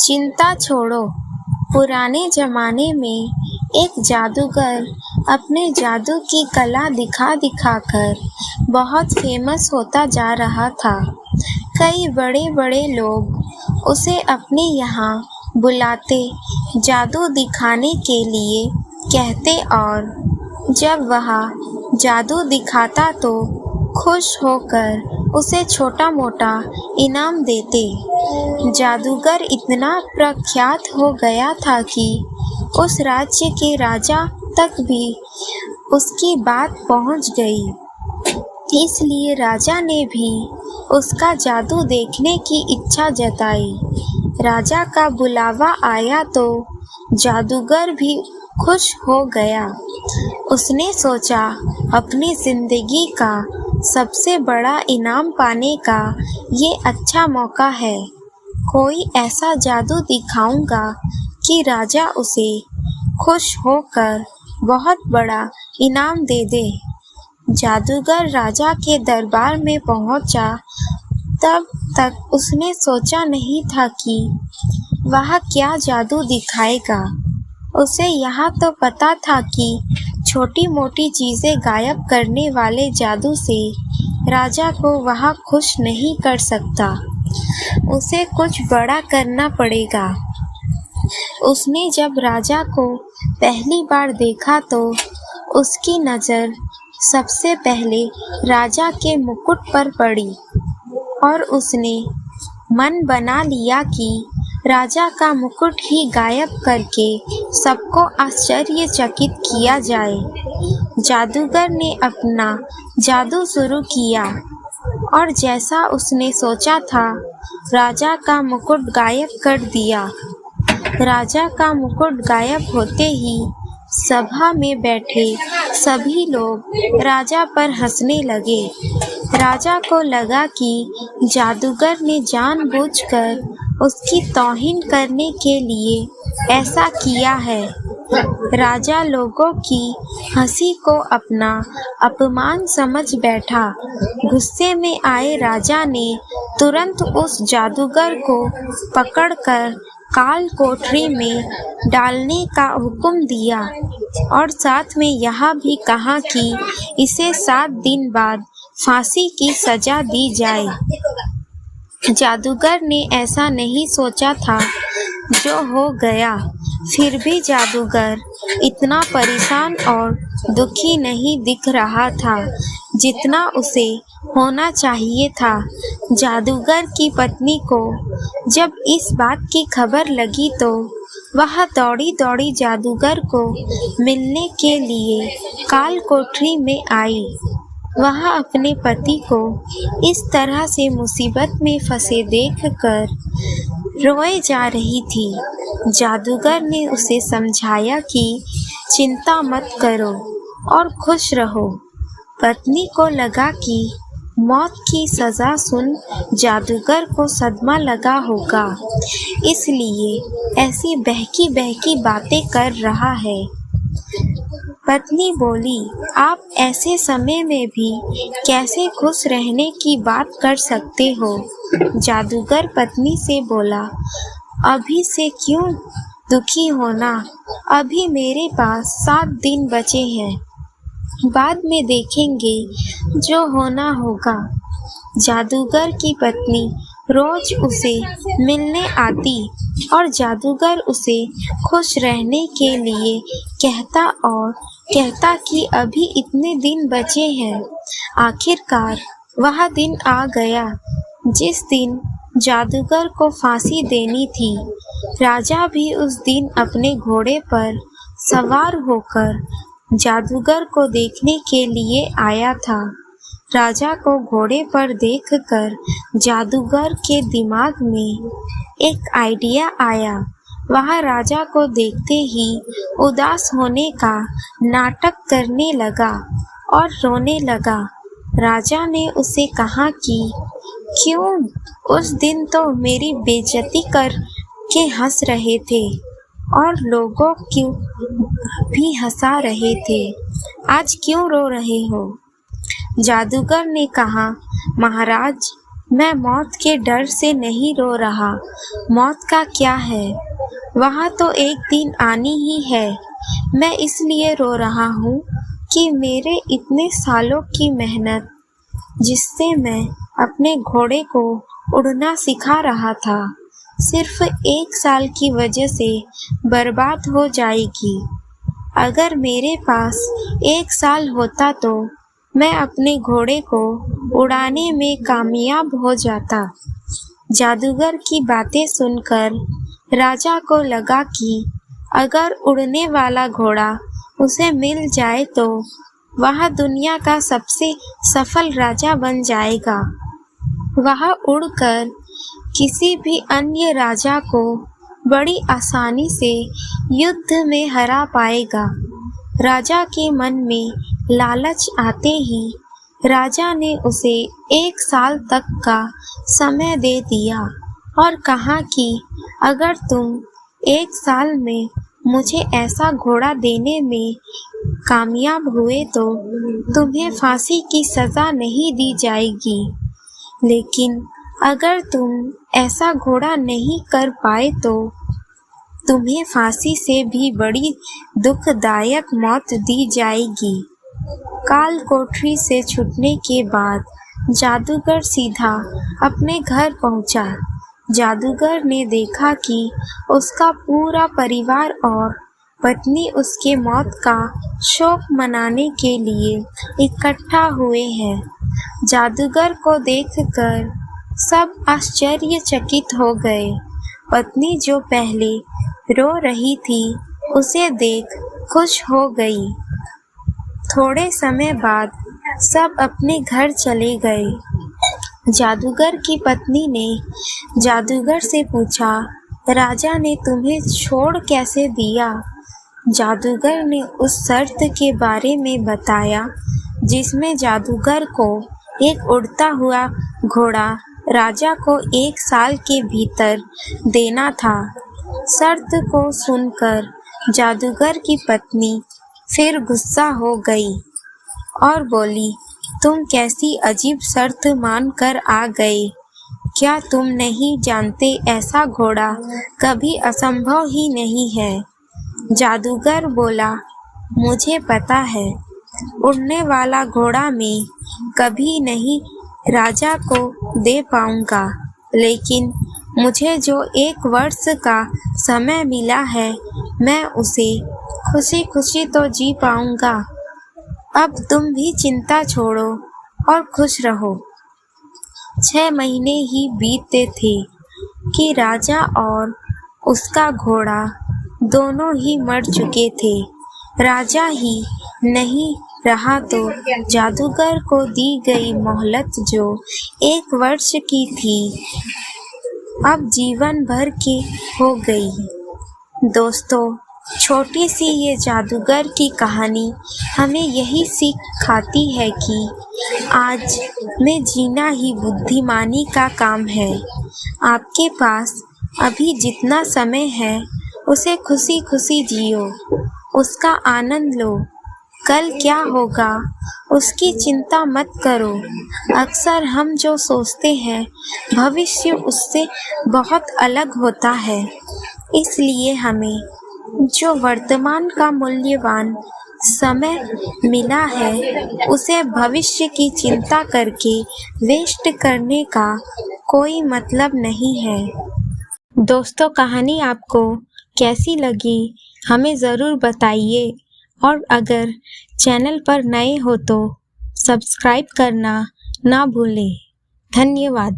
चिंता छोड़ो। पुराने जमाने में एक जादूगर अपने जादू की कला दिखा दिखा कर बहुत फेमस होता जा रहा था। कई बड़े बड़े लोग उसे अपने यहाँ बुलाते, जादू दिखाने के लिए कहते और जब वह जादू दिखाता तो खुश होकर उसे छोटा मोटा इनाम देते। जादूगर इतना प्रख्यात हो गया था कि उस राज्य के राजा तक भी उसकी बात पहुंच गई। इसलिए राजा ने भी उसका जादू देखने की इच्छा जताई। राजा का बुलावा आया तो जादूगर भी खुश हो गया। उसने सोचा अपनी जिंदगी का सबसे बड़ा इनाम पाने का ये अच्छा मौका है। कोई ऐसा जादू दिखाऊंगा कि राजा उसे खुश होकर बहुत बड़ा इनाम दे दे। जादूगर राजा के दरबार में पहुंचा। तब तक उसने सोचा नहीं था कि वह क्या जादू दिखाएगा। उसे यहाँ तो पता था कि छोटी मोटी चीज़ें गायब करने वाले जादू से राजा को वह खुश नहीं कर सकता। उसे कुछ बड़ा करना पड़ेगा। उसने जब राजा को पहली बार देखा तो उसकी नज़र सबसे पहले राजा के मुकुट पर पड़ी और उसने मन बना लिया कि राजा का मुकुट ही गायब करके सबको आश्चर्यचकित किया जाए। जादूगर ने अपना जादू शुरू किया और जैसा उसने सोचा था राजा का मुकुट गायब कर दिया। राजा का मुकुट गायब होते ही सभा में बैठे सभी लोग राजा पर हंसने लगे। राजा को लगा कि जादूगर ने जानबूझकर उसकी तौहीन करने के लिए ऐसा किया है। राजा लोगों की हंसी को अपना अपमान समझ बैठा। गुस्से में आए राजा ने तुरंत उस जादूगर को पकड़कर काल कोठरी में डालने का हुक्म दिया और साथ में यह भी कहा कि इसे 7 दिन बाद फांसी की सजा दी जाए। जादूगर ने ऐसा नहीं सोचा था, जो हो गया। फिर भी जादूगर इतना परेशान और दुखी नहीं दिख रहा था जितना उसे होना चाहिए था। जादूगर की पत्नी को जब इस बात की खबर लगी तो वह दौड़ी दौड़ी जादूगर को मिलने के लिए काल कोठरी में आई। वह अपने पति को इस तरह से मुसीबत में फंसे देखकर रोए जा रही थी। जादूगर ने उसे समझाया कि चिंता मत करो और खुश रहो। पत्नी को लगा कि मौत की सज़ा सुन जादूगर को सदमा लगा होगा, इसलिए ऐसी बहकी बहकी बातें कर रहा है। पत्नी बोली, आप ऐसे समय में भी कैसे खुश रहने की बात कर सकते हो? जादूगर पत्नी से बोला, अभी से क्यों दुखी होना, अभी मेरे पास 7 दिन बचे हैं, बाद में देखेंगे जो होना होगा। जादूगर की पत्नी रोज उसे मिलने आती और जादूगर उसे खुश रहने के लिए कहता कि अभी इतने दिन बचे हैं। आखिरकार वह दिन आ गया जिस दिन जादूगर को फांसी देनी थी। राजा भी उस दिन अपने घोड़े पर सवार होकर जादूगर को देखने के लिए आया था। राजा को घोड़े पर देखकर जादूगर के दिमाग में एक आइडिया आया। वह राजा को देखते ही उदास होने का नाटक करने लगा और रोने लगा। राजा ने उसे कहा कि क्यों, उस दिन तो मेरी बेइज्जती कर के हंस रहे थे और लोगों क्यों भी हंसा रहे थे, आज क्यों रो रहे हो? जादूगर ने कहा, महाराज, मैं मौत के डर से नहीं रो रहा, मौत का क्या है, वहाँ तो एक दिन आनी ही है। मैं इसलिए रो रहा हूँ कि मेरे इतने सालों की मेहनत, जिससे मैं अपने घोड़े को उड़ना सिखा रहा था, सिर्फ 1 साल की वजह से बर्बाद हो जाएगी। अगर मेरे पास 1 साल होता तो मैं अपने घोड़े को उड़ाने में कामयाब हो जाता। जादूगर की बातें सुनकर राजा को लगा कि अगर उड़ने वाला घोड़ा उसे मिल जाए तो वह दुनिया का सबसे सफल राजा बन जाएगा। वह उड़कर किसी भी अन्य राजा को बड़ी आसानी से युद्ध में हरा पाएगा। राजा के मन में लालच आते ही राजा ने उसे 1 साल तक का समय दे दिया और कहा कि अगर तुम 1 साल में मुझे ऐसा घोड़ा देने में कामयाब हुए तो तुम्हें फांसी की सज़ा नहीं दी जाएगी, लेकिन अगर तुम ऐसा घोड़ा नहीं कर पाए तो तुम्हें फांसी से भी बड़ी दुखदायक मौत दी जाएगी। काल कोठरी से छूटने के बाद जादूगर सीधा अपने घर पहुंचा। जादूगर ने देखा कि उसका पूरा परिवार और पत्नी उसके मौत का शोक मनाने के लिए इकट्ठा हुए हैं। जादूगर को देखकर सब आश्चर्यचकित हो गए। पत्नी जो पहले रो रही थी, उसे देख खुश हो गई। थोड़े समय बाद सब अपने घर चले गए। जादूगर की पत्नी ने जादूगर से पूछा, राजा ने तुम्हें छोड़ कैसे दिया? जादूगर ने उस शर्त के बारे में बताया जिसमें जादूगर को एक उड़ता हुआ घोड़ा राजा को 1 साल के भीतर देना था। शर्त को सुनकर जादूगर की पत्नी फिर गुस्सा हो गई और बोली, तुम कैसी अजीब शर्त मान कर आ गए? क्या तुम नहीं जानते ऐसा घोड़ा कभी असंभव ही नहीं है? जादूगर बोला, मुझे पता है, उड़ने वाला घोड़ा मैं कभी नहीं राजा को दे पाऊंगा, लेकिन मुझे जो 1 वर्ष का समय मिला है, मैं उसे खुशी खुशी तो जी पाऊंगा। अब तुम भी चिंता छोड़ो और खुश रहो। 6 महीने ही बीतते थे कि राजा और उसका घोड़ा दोनों ही मर चुके थे। राजा ही नहीं रहा तो जादूगर को दी गई मोहलत जो 1 वर्ष की थी, अब जीवन भर की हो गई। दोस्तों, छोटी सी ये जादूगर की कहानी हमें यही सिखाती है कि आज में जीना ही बुद्धिमानी का काम है। आपके पास अभी जितना समय है, उसे खुशी खुशी जियो, उसका आनंद लो। कल क्या होगा उसकी चिंता मत करो। अक्सर हम जो सोचते हैं, भविष्य उससे बहुत अलग होता है। इसलिए हमें जो वर्तमान का मूल्यवान समय मिला है, उसे भविष्य की चिंता करके वेस्ट करने का कोई मतलब नहीं है। दोस्तों, कहानी आपको कैसी लगी हमें ज़रूर बताइए, और अगर चैनल पर नए हो तो सब्सक्राइब करना ना भूलें। धन्यवाद।